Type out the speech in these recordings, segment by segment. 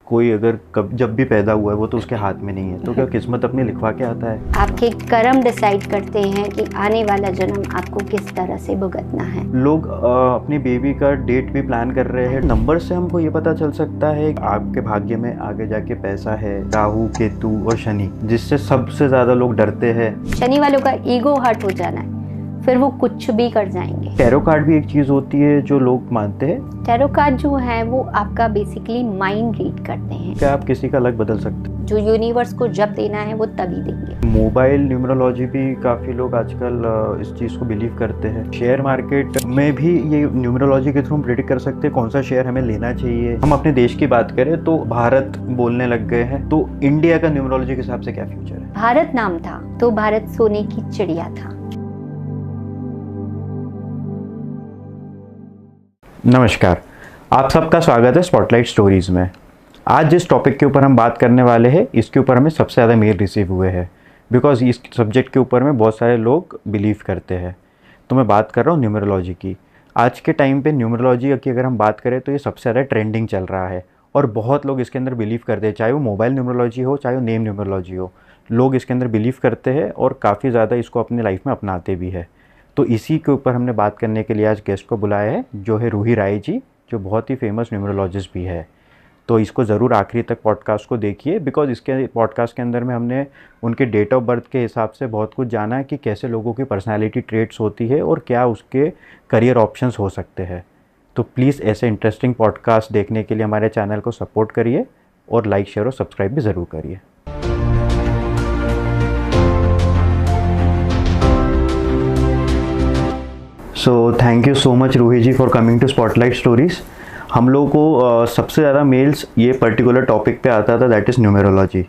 कोई अगर जब भी पैदा हुआ है वो तो उसके हाथ में नहीं है, तो क्या किस्मत अपनी लिखवा के आता है? आपके कर्म डिसाइड करते हैं कि आने वाला जन्म आपको किस तरह से भुगतना है। लोग अपनी बेबी का डेट भी प्लान कर रहे हैं। नंबर से हमको ये पता चल सकता है आपके भाग्य में आगे जाके पैसा है। राहु, केतु और शनि, जिससे सबसे ज्यादा लोग डरते हैं। शनि वालों का ईगो हर्ट हो जाना है, फिर वो कुछ भी कर जाएंगे। टैरो कार्ड भी एक चीज होती है जो लोग मानते हैं। टैरो कार्ड जो है वो आपका बेसिकली माइंड रीड करते हैं। क्या आप किसी का लक बदल सकते हैं? जो यूनिवर्स को जब देना है वो तभी देंगे। मोबाइल न्यूमरोलॉजी भी काफी लोग आजकल इस चीज को बिलीव करते हैं। शेयर मार्केट में भी ये न्यूमरोलॉजी के थ्रू हम प्रेडिक्ट कर सकते हैं कौन सा शेयर हमें लेना चाहिए। हम अपने देश की बात करें तो भारत बोलने लग गए हैं, तो इंडिया का न्यूमरोलॉजी के हिसाब से क्या फ्यूचर है? भारत नाम था तो भारत सोने की चिड़िया था। नमस्कार, आप सबका स्वागत है स्पॉटलाइट स्टोरीज में। आज जिस टॉपिक के ऊपर हम बात करने वाले हैं इसके ऊपर हमें सबसे ज़्यादा मेल रिसीव हुए हैं, बिकॉज इस सब्जेक्ट के ऊपर में बहुत सारे लोग बिलीव करते हैं। तो मैं बात कर रहा हूँ न्यूमरोलॉजी की। आज के टाइम पे न्यूमरोलॉजी की अगर हम बात करें तो ये सबसे ज़्यादा ट्रेंडिंग चल रहा है और बहुत लोग इसके अंदर बिलीव करते हैं, चाहे वो मोबाइल न्यूमरोलॉजी हो चाहे वो नेम न्यूमरोलॉजी हो। लोग इसके अंदर बिलीव करते हैं और काफ़ी ज़्यादा इसको अपनी लाइफ में अपनाते भी है। तो इसी के ऊपर हमने बात करने के लिए आज गेस्ट को बुलाया है, जो है रूही राय जी, जो बहुत ही फेमस न्यूमरोलॉजिस्ट भी है। तो इसको ज़रूर आखिरी तक पॉडकास्ट को देखिए, बिकॉज इसके पॉडकास्ट के अंदर में हमने उनके डेट ऑफ बर्थ के हिसाब से बहुत कुछ जाना है कि कैसे लोगों की पर्सनालिटी ट्रेट्स होती है और क्या उसके करियर ऑप्शंस हो सकते हैं। तो प्लीज़ ऐसे इंटरेस्टिंग पॉडकास्ट देखने के लिए हमारे चैनल को सपोर्ट करिए और लाइक, शेयर और सब्सक्राइब भी ज़रूर करिए। So thank you so much Roohi ji for coming to spotlight stories. हम लोगों को सबसे ज़्यादा मेल्स ये पर्टिकुलर टॉपिक पे आता था, दैट इज़ न्यूमरोलॉजी,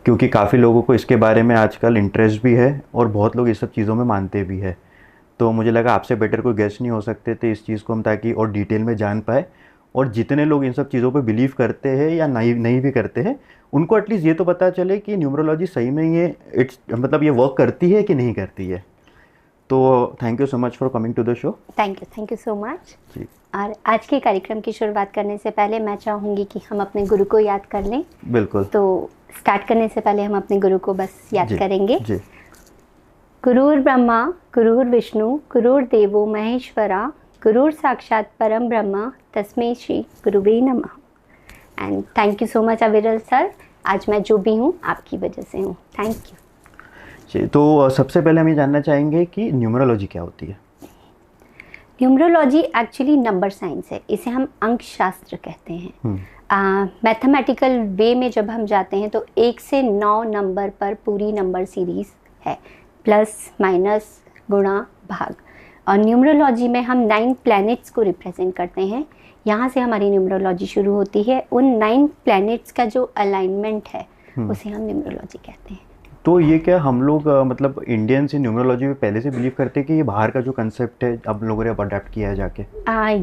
क्योंकि काफ़ी लोगों को इसके बारे में आजकल इंटरेस्ट भी है और बहुत लोग इस सब चीज़ों में मानते भी है। तो मुझे लगा आपसे बेटर कोई गेस्ट नहीं हो सकते थे इस चीज़ को हम ताकि और डिटेल में जान पाए, और जितने लोग इन सब चीज़ों पे बिलीव करते हैं या नहीं भी करते हैं उनको एटलीस्ट ये तो पता चले कि न्यूमरोलॉजी सही में ये ये वर्क करती है कि नहीं करती है। तो thank you so much for coming to the show. Thank you so much. और आज के कार्यक्रम की शुरुआत करने से पहले मैं चाहूँगी कि हम अपने गुरु को याद कर लें। बिल्कुल। तो स्टार्ट करने से पहले हम अपने गुरु को बस याद करेंगे। जी। गुरुर् ब्रह्मा गुरुर् विष्णु गुरुर्देवो महेश्वरा गुरुर् साक्षात परम ब्रह्म तस्मै श्री गुरुवे नमः। And thank you so much अविरल सर, आज मैं जो भी हूँ आपकी वजह से हूँ। Thank you. तो सबसे पहले हम ये जानना चाहेंगे कि न्यूमरोलॉजी क्या होती है? न्यूमरोलॉजी एक्चुअली नंबर साइंस है, इसे हम अंक शास्त्र कहते हैं। मैथमेटिकल वे में जब हम जाते हैं तो 1 से 9 नंबर पर पूरी नंबर सीरीज है, प्लस माइनस गुणा भाग। और न्यूमरोलॉजी में हम 9 प्लैनेट्स को रिप्रेजेंट करते हैं। यहाँ से हमारी न्यूमरोलॉजी शुरू होती है। उन 9 प्लैनेट्स का जो अलाइनमेंट है उसे हम न्यूमरोलॉजी कहते हैं। तो ये क्या हम लोग मतलब इंडियन से न्यूमरोलॉजी में पहले से बिलीव करते हैं कि ये बाहर का जो कंसेप्ट है अब लोगों ने अब अडेप्ट किया है जाके?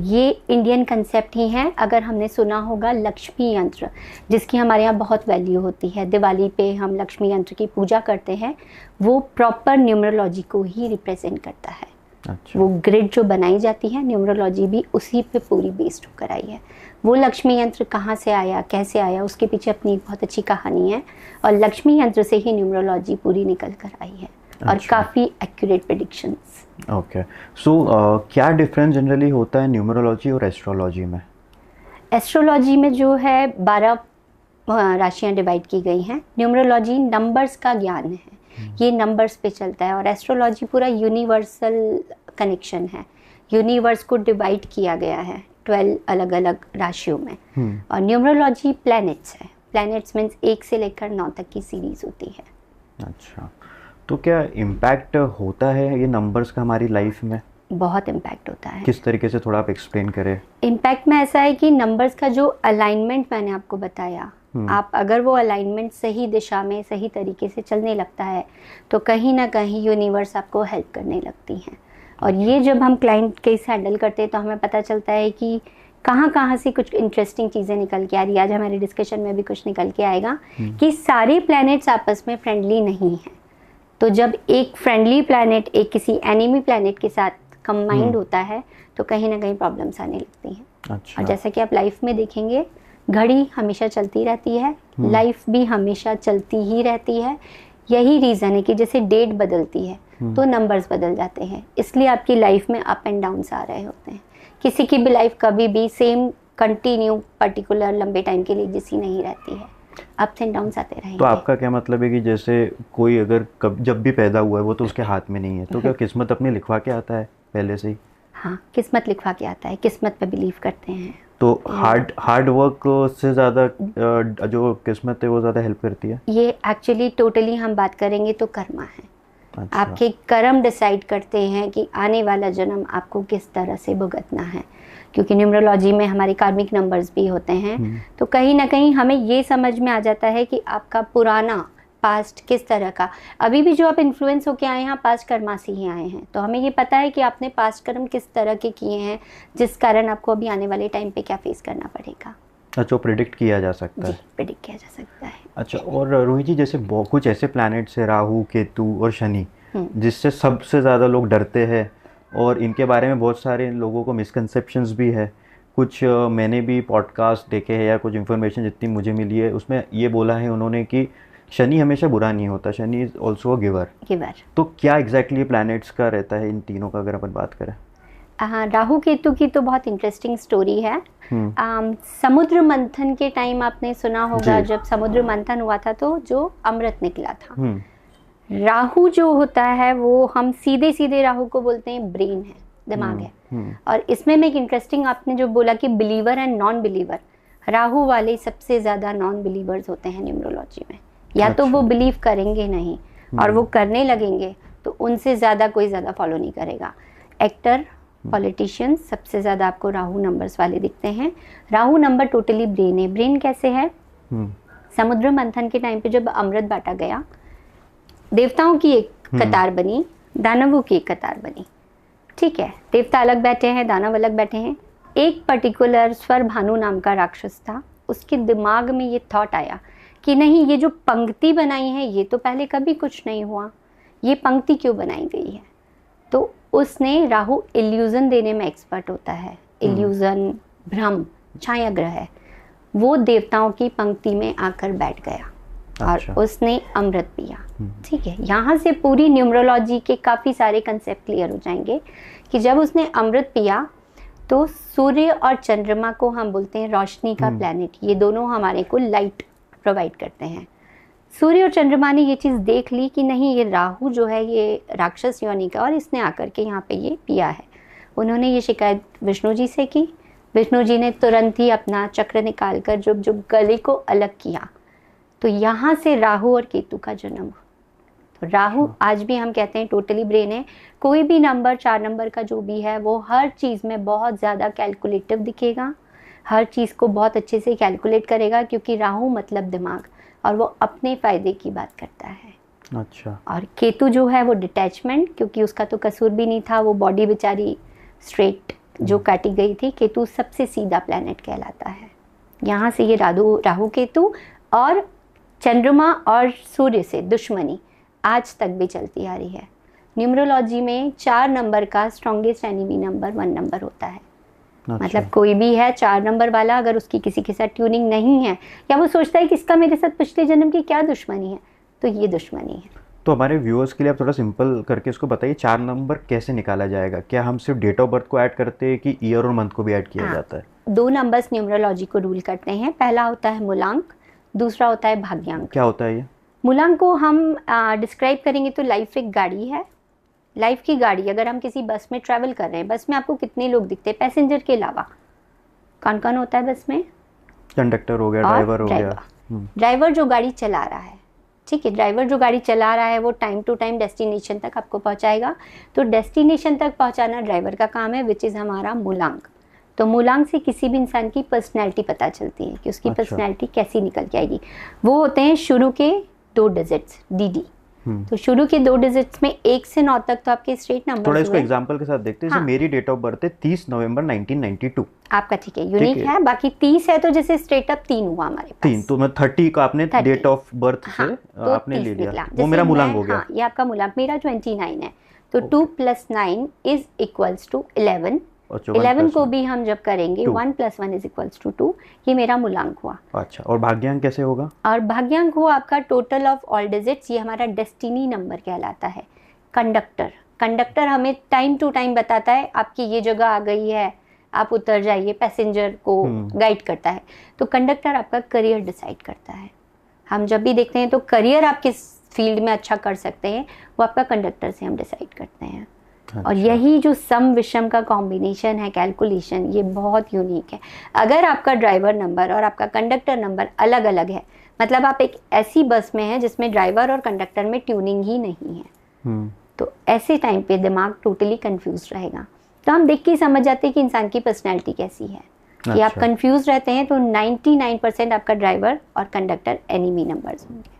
ये इंडियन कंसेप्ट ही है। अगर हमने सुना होगा लक्ष्मी यंत्र, जिसकी हमारे यहाँ बहुत वैल्यू होती है, दिवाली पे हम लक्ष्मी यंत्र की पूजा करते हैं, वो प्रॉपर न्यूमरोलॉजी को ही रिप्रेजेंट करता है। अच्छा। वो ग्रिड जो बनाई जाती है, न्यूमरोलॉजी भी उसी पे पूरी बेस्ड होकर आई है। वो लक्ष्मी यंत्र कहाँ से आया, कैसे आया, उसके पीछे अपनी बहुत अच्छी कहानी है, और लक्ष्मी यंत्र से ही न्यूमरोलॉजी पूरी निकल कर आई है। और काफ़ी एक्यूरेट प्रेडिक्शंस। ओके। सो क्या डिफरेंस जनरली होता है न्यूमरोलॉजी और एस्ट्रोलॉजी में? एस्ट्रोलॉजी में जो है 12 राशियाँ डिवाइड की गई हैं। न्यूमरोलॉजी नंबर्स का ज्ञान है, ये नंबर्स पे चलता है। और एस्ट्रोलॉजी पूरा यूनिवर्सल कनेक्शन है। यूनिवर्स को डिवाइड किया गया है 12 अलग अलग राशियों में। और न्यूमरोलॉजी प्लैनेट्स है। प्लैनेट्स मीन्स 1 से लेकर 9 तक की सीरीज होती है। अच्छा, तो क्या इम्पैक्ट होता है ये नंबर्स का हमारी लाइफ में? बहुत इम्पैक्ट होता है। किस तरीके से, थोड़ा आप एक्सप्लेन करें। इम्पैक्ट में ऐसा है कि नंबर्स का जो अलाइनमेंट मैंने आपको बताया, आप अगर वो अलाइनमेंट सही दिशा में सही तरीके से चलने लगता है तो कहीं ना कहीं यूनिवर्स आपको हेल्प करने लगती है। और ये जब हम क्लाइंट केस हैंडल करते हैं तो हमें पता चलता है कि कहाँ से कुछ इंटरेस्टिंग चीज़ें निकल के आ रही है। आज हमारे डिस्कशन में भी कुछ निकल के आएगा कि सारे प्लैनेट्स आपस में फ्रेंडली नहीं हैं। तो जब एक फ्रेंडली प्लैनेट एक किसी एनिमी प्लैनेट के साथ कंबाइंड होता है तो कहीं ना कहीं प्रॉब्लम्स आने लगती हैं। अच्छा। और जैसा कि आप लाइफ में देखेंगे घड़ी हमेशा चलती रहती है, लाइफ भी हमेशा चलती ही रहती है। यही रीज़न है कि जैसे डेट बदलती है तो नंबर्स बदल जाते हैं, इसलिए आपकी लाइफ में अप एंड डाउन्स आ रहे होते हैं। किसी की भी लाइफ कभी भी सेम कंटिन्यू पर्टिकुलर लंबे टाइम के लिए जैसी नहीं रहती है, अप्स एंड डाउन्स आते रहेंगे। तो आपका क्या मतलब है कि जैसे कोई अगर जब भी पैदा हुआ है वो तो उसके हाथ में नहीं है, तो क्या किस्मत अपनी लिखवा के आता है पहले से ही? हाँ, किस्मत लिखवा के आता है, किस्मत पे बिलीव करते हैं। तो हार्ड वर्क से ज़्यादा जो किस्मत है वो ज़्यादा हेल्प करती है? ये एक्चुअली टोटली हम बात करेंगे तो कर्मा है। अच्छा। आपके कर्म डिसाइड करते हैं कि आने वाला जन्म आपको किस तरह से भुगतना है, क्योंकि न्यूमरोलॉजी में हमारे कार्मिक नंबर्स भी होते हैं। तो कहीं ना कहीं हमें ये समझ में आ जाता है कि आपका पुराना पास्ट किस तरह का, अभी भी जो आप इन्फ्लुएंस होके आए हैं पास्ट कर्मा से ही आए हैं, तो हमें ये पता है कि आपने पास्ट कर्म किस तरह के किए हैं, जिस कारण आपको अभी आने वाले टाइम पे क्या फेस करना पड़ेगा। अच्छा, प्रिडिक्ट किया जा सकता है? प्रिडिक्ट किया जा सकता है। अच्छा, और रोहित जी जैसे कुछ ऐसे प्लैनेट्स है राहु, केतु और शनि, जिससे सबसे ज़्यादा लोग डरते हैं और इनके बारे में बहुत सारे लोगों को मिसकंसेप्शंस भी है। कुछ मैंने भी पॉडकास्ट देखे हैं या कुछ इन्फॉर्मेशन जितनी मुझे मिली है उसमें ये बोला है उन्होंने कि शनि हमेशा बुरा नहीं होता, Shani is also a giver. तो क्या एग्जैक्टली प्लैनेट्स का रहता है इन तीनों का अगर अपन बात करें? हाँ, राहु केतु की तो बहुत इंटरेस्टिंग स्टोरी है। समुद्र मंथन के टाइम आपने सुना होगा, जब समुद्र मंथन हुआ था तो जो अमृत निकला था, राहु जो होता है वो हम सीधे सीधे राहु को बोलते हैं ब्रेन है, दिमाग है। और इसमें में एक इंटरेस्टिंग आपने जो बोला कि believer and non believer, Rahu वाले सबसे ज़्यादा नॉन बिलीवर्स होते हैं न्यूमरोलॉजी में। या तो वो बिलीव करेंगे नहीं और वो करने लगेंगे तो उनसे ज़्यादा कोई ज़्यादा फॉलो नहीं करेगा। एक्टर, पॉलिटिशियन सबसे ज़्यादा आपको राहु नंबर्स वाले दिखते हैं। राहु नंबर टोटली ब्रेन है। ब्रेन कैसे है? समुद्र मंथन के टाइम पे जब अमृत बांटा गया, देवताओं की एक कतार बनी, दानवों की एक कतार बनी। ठीक है, देवता अलग बैठे हैं, दानव अलग बैठे हैं। एक पर्टिकुलर स्वर भानु नाम का राक्षस था, उसके दिमाग में ये थॉट आया कि नहीं, ये जो पंक्ति बनाई है ये तो पहले कभी कुछ नहीं हुआ, ये पंक्ति क्यों बनाई गई है? तो उसने, राहु इल्यूजन देने में एक्सपर्ट होता है, इल्यूजन, भ्रम, छाया ग्रह है, वो देवताओं की पंक्ति में आकर बैठ गया। और उसने अमृत पिया। ठीक है, यहाँ से पूरी न्यूमरोलॉजी के काफ़ी सारे कंसेप्ट क्लियर हो जाएंगे कि जब उसने अमृत पिया तो सूर्य और चंद्रमा को हम बोलते हैं रोशनी का प्लैनेट, ये दोनों हमारे को लाइट प्रोवाइड करते हैं। सूर्य और चंद्रमा ने ये चीज़ देख ली कि नहीं, ये राहु जो है ये राक्षस योनि का, और इसने आकर के यहाँ पे ये पिया है। उन्होंने ये शिकायत विष्णु जी से की। विष्णु जी ने तुरंत ही अपना चक्र निकाल कर जो गले को अलग किया, तो यहाँ से राहु और केतु का जन्म हुआ। तो राहु आज भी हम कहते हैं टोटली ब्रेन है। कोई भी नंबर, 4 नंबर का जो भी है, वो हर चीज़ में बहुत ज़्यादा कैलकुलेटिव दिखेगा, हर चीज़ को बहुत अच्छे से कैलकुलेट करेगा, क्योंकि राहु मतलब दिमाग, और वो अपने फ़ायदे की बात करता है। अच्छा। और केतु जो है वो डिटैचमेंट, क्योंकि उसका तो कसूर भी नहीं था, वो बॉडी बेचारी स्ट्रेट जो काटी गई थी। केतु सबसे सीधा प्लैनेट कहलाता है। यहाँ से ये राहु केतु और चंद्रमा और सूर्य से दुश्मनी आज तक भी चलती आ रही है। न्यूमरोलॉजी में 4 नंबर का स्ट्रॉन्गेस्ट एनिमी नंबर 1 नंबर होता है। अच्छा। मतलब कोई भी है 4 नंबर वाला, अगर उसकी किसी के साथ ट्यूनिंग नहीं है या वो सोचता है कि इसका मेरे साथ पिछले जन्म की क्या दुश्मनी है, तो ये दुश्मनी है। तो हमारे व्यूअर्स के लिए आप थोड़ा सिंपल करके इसको बताइए, 4 नंबर कैसे निकाला जाएगा? क्या हम सिर्फ डेट ऑफ बर्थ को ऐड करते हैं कि ईयर और मंथ को भी ऐड किया जाता है? 2 नंबर्स न्यूमरोलॉजी को रूल करते हैं। पहला होता है मूलांक, दूसरा होता है भाग्यांक। क्या होता है ये? मूलांक को हम डिस्क्राइब करेंगे तो लाइफ एक गाड़ी है। लाइफ की गाड़ी, अगर हम किसी बस में ट्रैवल कर रहे हैं, बस में आपको कितने लोग दिखते हैं पैसेंजर के अलावा? कौन कौन होता है बस में? कंडक्टर हो गया, ड्राइवर हो गया। ड्राइवर जो गाड़ी चला रहा है, ठीक है, ड्राइवर जो गाड़ी चला रहा है वो टाइम टू टाइम डेस्टिनेशन तक आपको पहुंचाएगा। तो डेस्टिनेशन तक पहुंचाना ड्राइवर का काम है, विच इज़ हमारा मूलांक। तो मूलांक से किसी भी इंसान की पर्सनैलिटी पता चलती है कि उसकी पर्सनैलिटी कैसी निकल के आएगी। वो होते हैं शुरू के 2 डिजिट्स, डीडी। तो शुरू के 2 डिजिट्स में 1 से 9 तक तो आपके स्ट्रेट नंबर। थोड़ा इसको एग्जांपल के साथ देखते हैं। जैसे मेरी डेट ऑफ बर्थ है 30 नवंबर 1992। आपका ठीक है, यूनिक है। बाकी 30 है तो जैसे स्ट्रेट अप 3 हुआ हमारे पास। 3 तो मैं 30 का आपने डेट ऑफ बर्थ से आपने ले लिया, वो मेरा मूलांक हो गया। ये आपका मूलांक, मेरा 29 है। तो 2 + 9 = 11। अच्छा, 11 1 को + भी हम जब करेंगे 2। 1 + 1 = 2, ये मेरा मूलांक हुआ। अच्छा, और भाग्यांक कैसे होगा? और भाग्यांक हुआ आपका टोटल ऑफ ऑल डिजिट्स, ये हमारा डेस्टिनी नंबर कहलाता है। कंडक्टर हमें टाइम टू टाइम बताता है आपकी ये जगह आ गई है, आप उतर जाइए, पैसेंजर को गाइड करता है। तो कंडक्टर आपका करियर डिसाइड करता है। हम जब भी देखते हैं तो करियर आप किस फील्ड में अच्छा कर सकते हैं वो आपका कंडक्टर से हम डिसाइड करते हैं। अच्छा। और यही जो सम विषम का कॉम्बिनेशन है, कैलकुलेशन, ये बहुत यूनिक है। अगर आपका ड्राइवर नंबर और आपका कंडक्टर नंबर अलग अलग है, मतलब आप एक ऐसी बस में हैं जिसमें ड्राइवर और कंडक्टर में ट्यूनिंग ही नहीं है, तो ऐसे टाइम पे दिमाग टोटली कंफ्यूज रहेगा। तो हम देख के ही समझ जाते हैं कि इंसान की पर्सनैलिटी कैसी है। कि आप कंफ्यूज रहते हैं तो 99% आपका ड्राइवर और कंडक्टर एनिमी नंबर्स होंगे।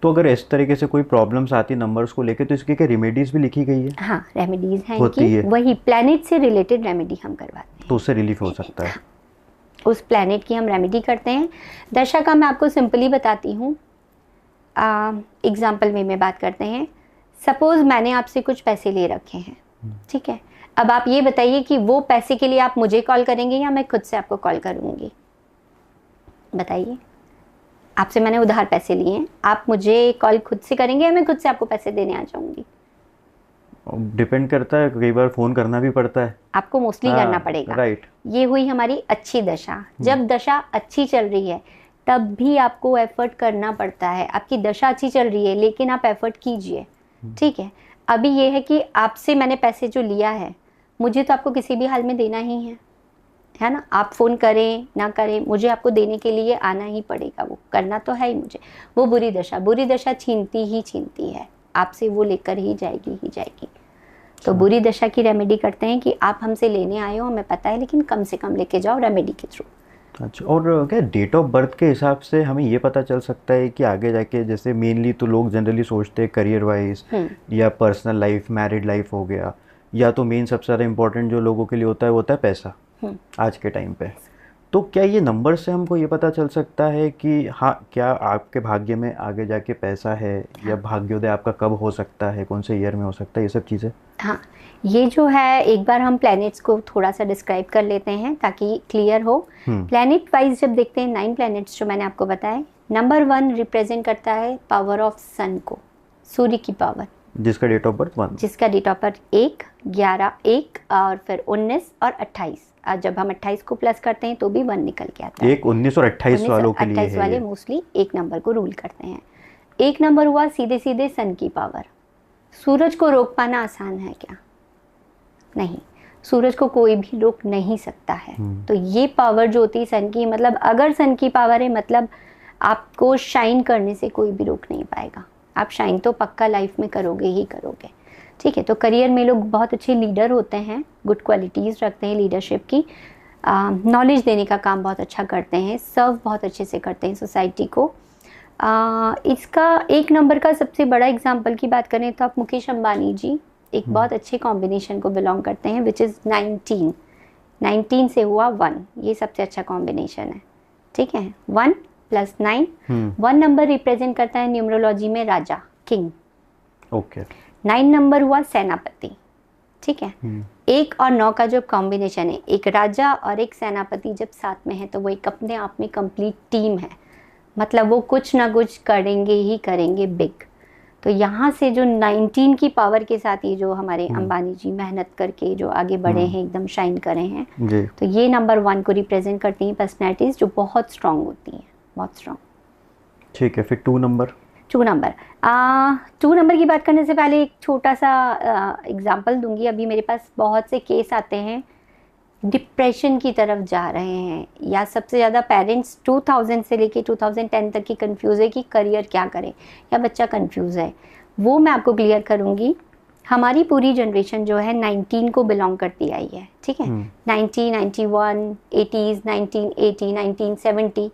तो अगर इस तरीके से कोई प्रॉब्लम्स आती है नंबर्स को लेके, तो इसकी क्या रेमेडीज भी लिखी गई है? हाँ, रेमेडीज हैं इनकी, वही प्लैनेट से रिलेटेड रेमेडी हम करवाते हैं, तो उससे रिलीफ हो सकता है। उस प्लैनेट की हम रेमेडी करते हैं। दशा का मैं आपको सिंपली बताती हूँ, एग्जाम्पल में बात करते हैं। सपोज मैंने आपसे कुछ पैसे ले रखे हैं, ठीक है। अब आप ये बताइए कि वो पैसे के लिए आप मुझे कॉल करेंगे या मैं खुद से आपको कॉल करूँगी, बताइए। आपसे मैंने उधार पैसे लिए हैं, आप मुझे कॉल खुद से करेंगे या मैं खुद से आपको पैसे देने आ जाऊंगी? डिपेंड करता है, कई बार फोन करना भी पड़ता है, आपको मोस्टली करना पड़ेगा। राइट। ये हुई हमारी अच्छी दशा। जब दशा अच्छी चल रही है तब भी आपको एफर्ट करना पड़ता है। आपकी दशा अच्छी चल रही है लेकिन आप एफर्ट कीजिए, ठीक है। अभी ये है कि आपसे मैंने पैसे जो लिया है, मुझे तो आपको किसी भी हाल में देना ही है ना। आप फ़ोन करें ना करें, मुझे आपको देने के लिए आना ही पड़ेगा, वो करना तो है ही मुझे। वो बुरी दशा छीनती ही छीनती है आपसे, वो लेकर ही जाएगी। तो बुरी दशा की रेमेडी करते हैं कि आप हमसे लेने आए हो, हमें पता है, लेकिन कम से कम लेके जाओ रेमेडी के थ्रू। अच्छा, और क्या डेट ऑफ बर्थ के हिसाब से हमें ये पता चल सकता है कि आगे जाके, जैसे मेनली तो लोग जनरली सोचते हैं करियर वाइज या पर्सनल लाइफ, मैरिड लाइफ हो गया, या तो मेन सबसे ज़्यादा इंपॉर्टेंट जो लोगों के लिए होता है वो होता है पैसा आज के टाइम पे। तो क्या ये नंबर से हमको ये पता चल सकता है कि हाँ, क्या आपके भाग्य में आगे जाके पैसा है, या भाग्योदय आपका कब हो सकता है, कौन से ईयर में हो सकता है, ये सब चीज़ें? हाँ, ये जो है, एक बार हम प्लैनेट्स को थोड़ा सा डिस्क्राइब कर लेते हैं ताकि क्लियर हो। प्लैनेट वाइज जब देखते हैं 9 प्लैनेट्स जो मैंने आपको बताए, नंबर 1 रिप्रेजेंट करता है पावर ऑफ सन को, सूर्य की पावर, जिसका डेट ऑफ बर्थ 1, जिसका डेट ऑफ बर्थ 1, 11, 1 और फिर 19 और 28। जब हम 28 को प्लस करते हैं तो भी 1 निकल के आता है। 1, 19 और 28 वालों के लिए 28 वाले मोस्टली 1 नंबर को रूल करते हैं। 1 नंबर हुआ सीधे सीधे सन की पावर। सूरज को रोक पाना आसान है क्या? नहीं, सूरज को कोई भी रोक नहीं सकता है। तो ये पावर जो होती है सन की, मतलब अगर सन की पावर है, मतलब आपको शाइन करने से कोई भी रोक नहीं पाएगा। आप शाइन तो पक्का लाइफ में करोगे ही करोगे, ठीक है। तो करियर में लोग बहुत अच्छे लीडर होते हैं, गुड क्वालिटीज़ रखते हैं लीडरशिप की, नॉलेज देने का काम बहुत अच्छा करते हैं, सर्व बहुत अच्छे से करते हैं सोसाइटी को। इसका 1 नंबर का सबसे बड़ा एग्जाम्पल की बात करें तो आप मुकेश अंबानी जी एक बहुत अच्छे कॉम्बिनेशन को बिलोंग करते हैं, विच इज़ 19 से हुआ 1, ये सबसे अच्छा कॉम्बिनेशन है, ठीक है। 1 + 9, 1 नंबर रिप्रेजेंट करता है न्यूमरोलॉजी में राजा, किंग, ओके। 9 नंबर हुआ सेनापति, ठीक है। 1 और 9 का जो कॉम्बिनेशन है, एक राजा और एक सेनापति जब साथ में है तो वो एक अपने आप में कंप्लीट टीम है, मतलब वो कुछ ना कुछ करेंगे ही करेंगे बिग। तो यहाँ से जो 19 की पावर के साथ ये जो हमारे अंबानी जी मेहनत करके जो आगे बढ़े हैं, एकदम शाइन करे हैं जी। तो ये नंबर 1 को रिप्रेजेंट करती हैं पर्सनैलिटीज़ जो बहुत स्ट्रांग होती हैं, बहुत स्ट्रांग, ठीक है। फिर 2 नंबर 2 नंबर की बात करने से पहले एक छोटा सा एग्जांपल दूंगी। अभी मेरे पास बहुत से केस आते हैं डिप्रेशन की तरफ जा रहे हैं, या सबसे ज़्यादा पेरेंट्स 2000 से लेके 2010 तक की कंफ्यूज है कि करियर क्या करें, या बच्चा कंफ्यूज है, वो मैं आपको क्लियर करूंगी। हमारी पूरी जनरेशन जो है 19 को बिलोंग करती आई है, ठीक है। 90, 91, 80s, 1980, 1970,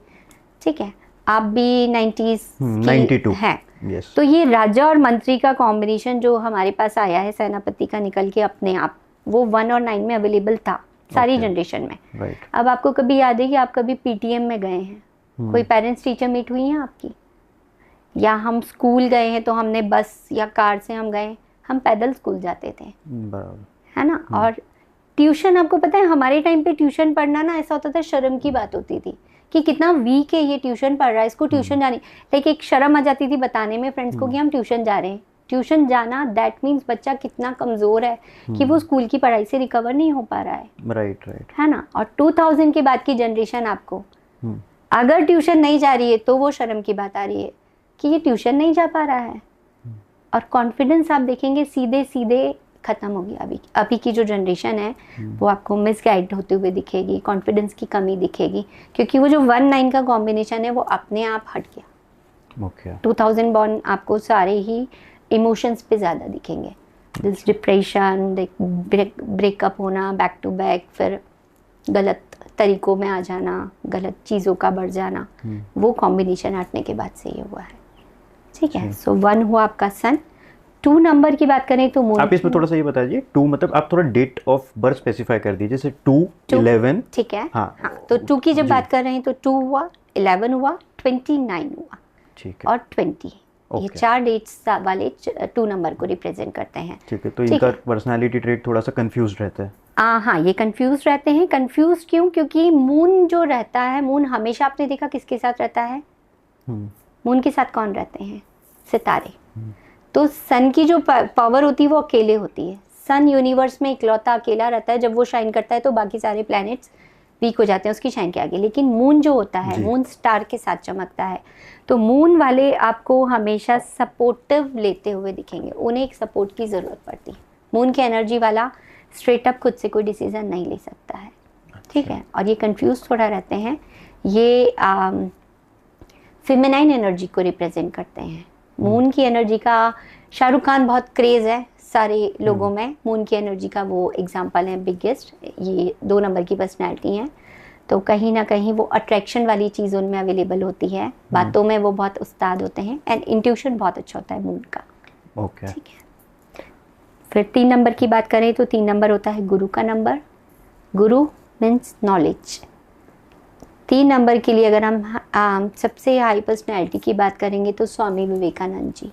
ठीक है। आप भी 90s की हैं। yes. तो ये राजा और मंत्री का कॉम्बिनेशन जो हमारे पास आया है सेनापति का निकल के अपने आप, वो 1 और 9 में अवेलेबल था सारी जनरेशन में। right. अब आपको कभी याद है कि आप कभी पीटीएम में गए हैं, कोई पेरेंट्स टीचर मीट हुई है आपकी, या हम स्कूल गए हैं तो हमने बस या कार से हम गए, हम पैदल स्कूल जाते थे, है ना। और ट्यूशन, आपको पता है हमारे टाइम पे ट्यूशन पढ़ना ना ऐसा होता था, शर्म की बात होती थी कि कितना वीक है ये, ट्यूशन पढ़ रहा है, इसको ट्यूशन जानी, लाइक एक शर्म आ जाती थी बताने में फ्रेंड्स को कि हम ट्यूशन जा रहे हैं। ट्यूशन जाना दैट मीन्स बच्चा कितना कमज़ोर है कि वो स्कूल की पढ़ाई से रिकवर नहीं हो पा रहा है। राइट राइट, है ना। और 2000 के बाद की जनरेशन आपको अगर ट्यूशन नहीं जा रही है तो वो शर्म की बात आ रही है कि ये ट्यूशन नहीं जा पा रहा है। और कॉन्फिडेंस आप देखेंगे सीधे सीधे ख़त्म हो गया। अभी की जो जनरेशन है वो आपको मिसगाइड होते हुए दिखेगी, कॉन्फिडेंस की कमी दिखेगी, क्योंकि वो जो 1-9 का कॉम्बिनेशन है वो अपने आप हट गया। ओके 2000 बॉर्न आपको सारे ही इमोशंस पे ज़्यादा दिखेंगे, दिस डिप्रेशन, ब्रेकअप होना बैक टू बैक, फिर गलत तरीक़ों में आ जाना, गलत चीज़ों का बढ़ जाना, वो कॉम्बिनेशन हटने के बाद से ये हुआ है। ठीक है। सो 1 हुआ आपका सन। 2 नंबर की बात करें तो मून। आप इसमें थोड़ा सा ये बताइए, 2 मतलब आप थोड़ा डेट ऑफ बर्थ स्पेसिफाई कर दीजिए, जैसे 2-11। ठीक है। हाँ, तो 2 की जब बात कर रहे हैं तो 2 हुआ, 11 हुआ, 29 हुआ, ठीक है, और 20। ये 4 डेट्स वाले 2 नंबर को रिप्रेजेंट करते हैं। ठीक है। तो इनका पर्सनालिटी ट्रेट थोड़ा सा कंफ्यूज रहता है। हाँ, ये कंफ्यूज रहते हैं। कंफ्यूज क्यों? क्योंकि मून जो रहता है, मून हमेशा आपने देखा किसके साथ रहता है? मून के साथ कौन रहते हैं? सितारे। तो सन की जो पावर होती है वो अकेले होती है। सन यूनिवर्स में इकलौता अकेला रहता है, जब वो शाइन करता है तो बाकी सारे प्लैनेट्स वीक हो जाते हैं उसकी शाइन के आगे। लेकिन मून जो होता है, मून स्टार के साथ चमकता है, तो मून वाले आपको हमेशा सपोर्टिव लेते हुए दिखेंगे, उन्हें एक सपोर्ट की ज़रूरत पड़ती है। मून की एनर्जी वाला स्ट्रेट अप खुद से कोई डिसीज़न नहीं ले सकता है। ठीक है। और ये कंफ्यूज थोड़ा रहते हैं। ये फेमिनाइन एनर्जी को रिप्रेजेंट करते हैं। मून की एनर्जी का शाहरुख खान बहुत क्रेज़ है सारे लोगों में, मून की एनर्जी का वो एग्जांपल है बिगेस्ट। ये 2 नंबर की पर्सनैलिटी हैं, तो कहीं ना कहीं वो अट्रैक्शन वाली चीज़ उनमें अवेलेबल होती है, बातों में वो बहुत उस्ताद होते हैं, एंड इंट्यूशन बहुत अच्छा होता है मून का। ओके, ठीक है। फिर 3 नंबर की बात करें तो 3 नंबर होता है गुरु का नंबर। गुरु मीन्स नॉलेज। 3 नंबर के लिए अगर हम सबसे हाई पर्सनैलिटी की बात करेंगे तो स्वामी विवेकानंद जी,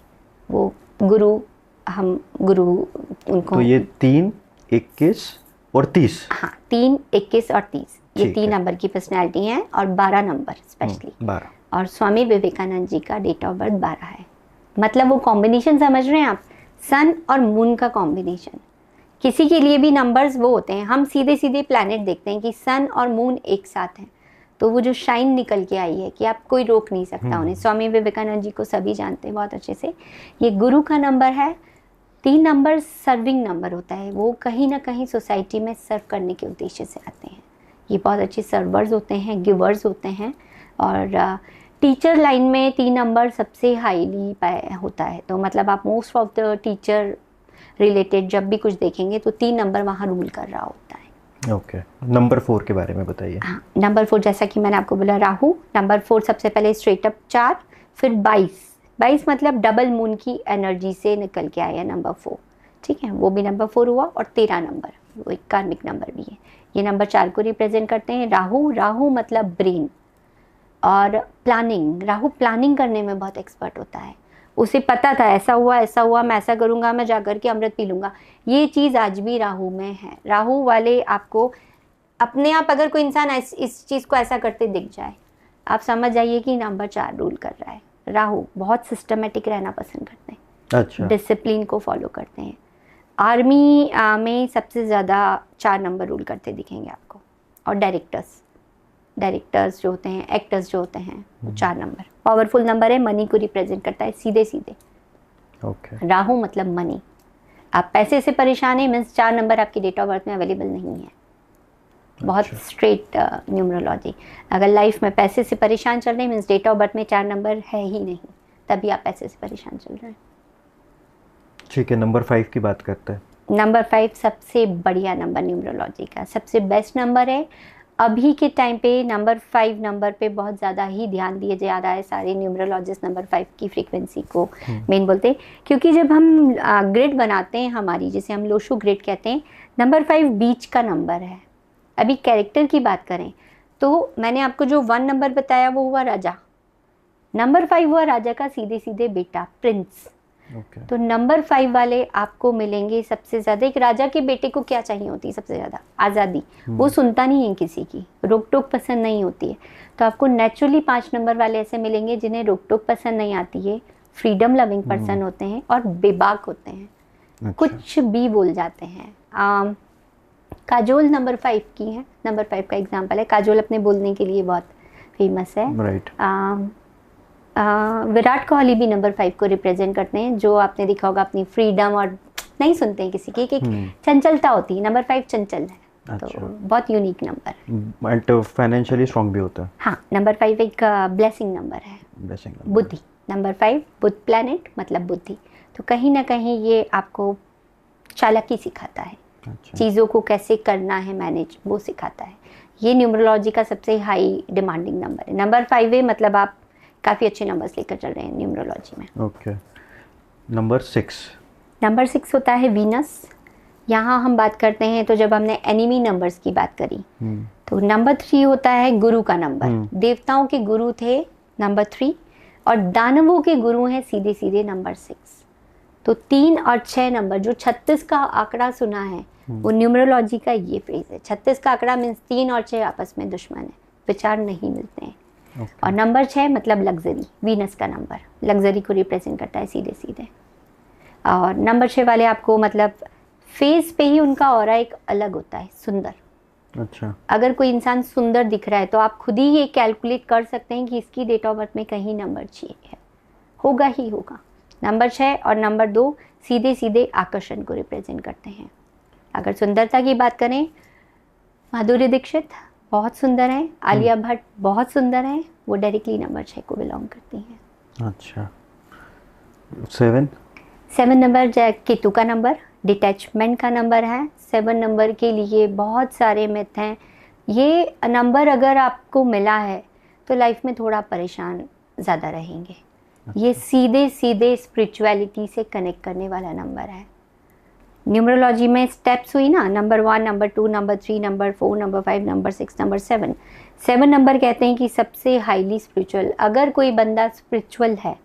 वो गुरु, हम गुरु उनको। तो ये 3, 21 और 30। हाँ, 3, 21 और 30 ये 3 नंबर की पर्सनैलिटी हैं, और 12 नंबर स्पेशली 12। और स्वामी विवेकानंद जी का डेट ऑफ बर्थ 12 है। मतलब वो कॉम्बिनेशन समझ रहे हैं आप, सन और मून का कॉम्बिनेशन। किसी के लिए भी नंबर्स वो होते हैं, हम सीधे सीधे प्लैनेट देखते हैं कि सन और मून एक साथ हैं, तो वो जो शाइन निकल के आई है कि आप कोई रोक नहीं सकता उन्हें। स्वामी विवेकानंद जी को सभी जानते हैं बहुत अच्छे से। ये गुरु का नंबर है। 3 नंबर सर्विंग नंबर होता है, वो कहीं ना कहीं सोसाइटी में सर्व करने के उद्देश्य से आते हैं। ये बहुत अच्छे सर्वर्स होते हैं, गिवर्स होते हैं। और टीचर लाइन में 3 नंबर सबसे हाईली होता है, तो मतलब आप most of the teacher related जब भी कुछ देखेंगे तो 3 नंबर वहाँ रूल कर रहा होता है। ओके, नंबर 4 के बारे में बताइए। हाँ, नंबर 4 जैसा कि मैंने आपको बोला, राहु। नंबर 4 सबसे पहले स्ट्रेट अप 4, फिर 22 मतलब डबल मून की एनर्जी से निकल के आया नंबर 4। ठीक है, वो भी नंबर 4 हुआ। और 13 नंबर, वो एक कार्मिक नंबर भी है। ये नंबर 4 को रिप्रेजेंट करते हैं। राहु मतलब ब्रेन और प्लानिंग। राहु प्लानिंग करने में बहुत एक्सपर्ट होता है, उसे पता था ऐसा हुआ, मैं ऐसा करूँगा, मैं जाकर के अमृत पी लूँगा। ये चीज़ आज भी राहु में है। राहु वाले आपको अपने आप, अगर कोई इंसान इस चीज़ को ऐसा करते दिख जाए, आप समझ जाइए कि नंबर 4 रूल कर रहा है। राहु बहुत सिस्टमेटिक रहना पसंद करते हैं, अच्छा, डिसिप्लिन को फॉलो करते हैं। आर्मी में सबसे ज़्यादा 4 नंबर रूल करते दिखेंगे आपको। और डायरेक्टर्स जो होते हैं, एक्टर्स जो होते हैं, वो 4 नंबर पावरफुल नंबर है, मनी को रिप्रेजेंट करता है सीधे सीधे। ओके, राहु मतलब मनी। आप पैसे से परेशान हैं मीन्स 4 नंबर आपकी डेट ऑफ बर्थ में अवेलेबल नहीं है। बहुत स्ट्रेट न्यूमरोलॉजी। अगर लाइफ में पैसे से परेशान चल रहे हैं मीन्स डेट ऑफ बर्थ में 4 नंबर है ही नहीं, तभी आप पैसे से परेशान चल रहे हैं। ठीक है, नंबर 5 की बात करते हैं। नंबर 5 सबसे बढ़िया नंबर न्यूमरोलॉजी का, सबसे बेस्ट नंबर है। अभी के टाइम पे नंबर 5 नंबर पे बहुत ज़्यादा ही ध्यान दिए जा रहा है। सारे न्यूमरोलॉजिस्ट नंबर 5 की फ्रीक्वेंसी को मेन बोलते हैं, क्योंकि जब हम ग्रिड बनाते हैं हमारी, जिसे हम लोशो ग्रिड कहते हैं, नंबर 5 बीच का नंबर है। अभी कैरेक्टर की बात करें तो मैंने आपको जो 1 नंबर बताया वो हुआ राजा, नंबर 5 हुआ राजा का सीधे सीधे बेटा, प्रिंस। ओके। तो नंबर 5 वाले आपको मिलेंगे सबसे ज़्यादा। एक राजा के बेटे को क्या चाहिए होती है सबसे ज़्यादा? आज़ादी। वो सुनता नहीं है किसी की, रोक टोक पसंद नहीं होती है। तो आपको नेचुरली 5 नंबर वाले ऐसे मिलेंगे जिन्हें रोक टोक पसंद नहीं आती है, फ्रीडम लविंग पर्सन होते हैं और बेबाक होते हैं। अच्छा। कुछ भी बोल जाते हैं। काजोल नंबर 5 की है, नंबर 5 का एग्जाम्पल है। काजोल अपने बोलने के लिए बहुत फेमस है। राइट। विराट कोहली भी नंबर 5 को रिप्रेजेंट करते हैं, जो आपने देखा होगा अपनी फ्रीडम और नहीं सुनते हैं किसी की, एक चंचलता होती है। नंबर 5 चंचल है। अच्छा। तो बहुत यूनिक नंबर है। एंड फाइनेंशियली स्ट्रांग भी होता है। हाँ, नंबर 5 एक ब्लेसिंग नंबर है, ब्लेसिंग। बुद्धि। नंबर 5 बुध प्लैनेट मतलब बुद्धि। तो कहीं ना कहीं ये आपको चालाकी सिखाता है। अच्छा। चीज़ों को कैसे करना है मैनेज, वो सिखाता है। ये न्यूमरोलॉजी का सबसे हाई डिमांडिंग नंबर है। नंबर 5 है, मतलब आप काफ़ी अच्छे नंबर्स लेकर चल रहे हैं न्यूमरोलॉजी में। ओके। नंबर 6। नंबर 6 होता है वीनस। यहाँ हम बात करते हैं, तो जब हमने एनिमी नंबर्स की बात करी, तो नंबर 3 होता है गुरु का नंबर। देवताओं के गुरु थे नंबर 3 और दानवों के गुरु हैं सीधे सीधे नंबर 6। तो 3 और 6 नंबर, जो 36 का आंकड़ा सुना है, वो न्यूमरोलॉजी का ये फ्रेज है। 36 का आंकड़ा मीन्स 3 और 6 आपस में दुश्मन है, विचार नहीं मिलते हैं। Okay. और नंबर 6 मतलब लग्जरी, वीनस का नंबर लग्जरी को रिप्रेजेंट करता है सीधे सीधे। और नंबर 6 वाले आपको मतलब फेस पे ही उनका ऑरा एक अलग होता है, सुंदर। अच्छा। अगर कोई इंसान सुंदर दिख रहा है तो आप खुद ही ये कैलकुलेट कर सकते हैं कि इसकी डेट ऑफ बर्थ में कहीं नंबर 6 है, होगा ही होगा। नंबर 6 और नंबर 2 सीधे सीधे आकर्षण को रिप्रेजेंट करते हैं। अगर सुंदरता की बात करें, माधुरी दीक्षित बहुत सुंदर है, आलिया भट्ट बहुत सुंदर है, वो डायरेक्टली नंबर 6 को बिलोंग करती हैं। अच्छा। 7 नंबर केतु का नंबर, डिटैचमेंट का नंबर है। 7 नंबर के लिए बहुत सारे मिथ हैं। ये नंबर अगर आपको मिला है तो लाइफ में थोड़ा परेशान ज़्यादा रहेंगे। ये सीधे सीधे स्पिरिचुअलिटी से कनेक्ट करने वाला नंबर है। न्यूमरोलॉजी में स्टेप्स हुई ना, number 1, number 2, number 3, number 4, number 5, number 6, number 7। 7 number कहते हैं कि सबसे हाईली स्पिरिचुअल। अगर कोई बंदा स्पिरिचुअल है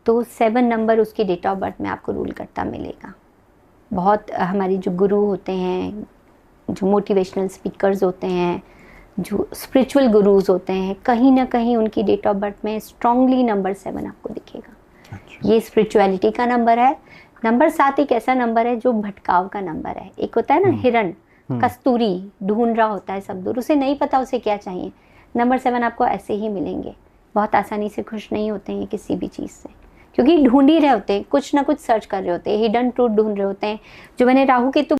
तो 7 नंबर उसकी डेट ऑफ बर्थ में आपको रूल करता मिलेगा। बहुत हमारी जो गुरु होते हैं, जो मोटिवेशनल स्पीकर्स होते हैं, जो स्पिरिचुअल गुरुज होते हैं, कहीं ना कहीं उनकी डेट ऑफ बर्थ में स्ट्रांगली नंबर 7 आपको दिखेगा। अच्छा। ये स्पिरिचुअलिटी का नंबर है। नंबर 7 एक ऐसा नंबर है जो भटकाव का नंबर है। एक होता है ना हिरण, कस्तूरी ढूंढ रहा होता है सब दूर, उसे नहीं पता उसे क्या चाहिए। नंबर 7 आपको ऐसे ही मिलेंगे। बहुत आसानी से खुश नहीं होते हैं किसी भी चीज़ से, क्योंकि ढूंढ ही रहे होते हैं, कुछ ना कुछ सर्च कर रहे होते हैं, हिडन ट्रूथ ढूंढ रहे होते हैं। जो मैंने राहु केतु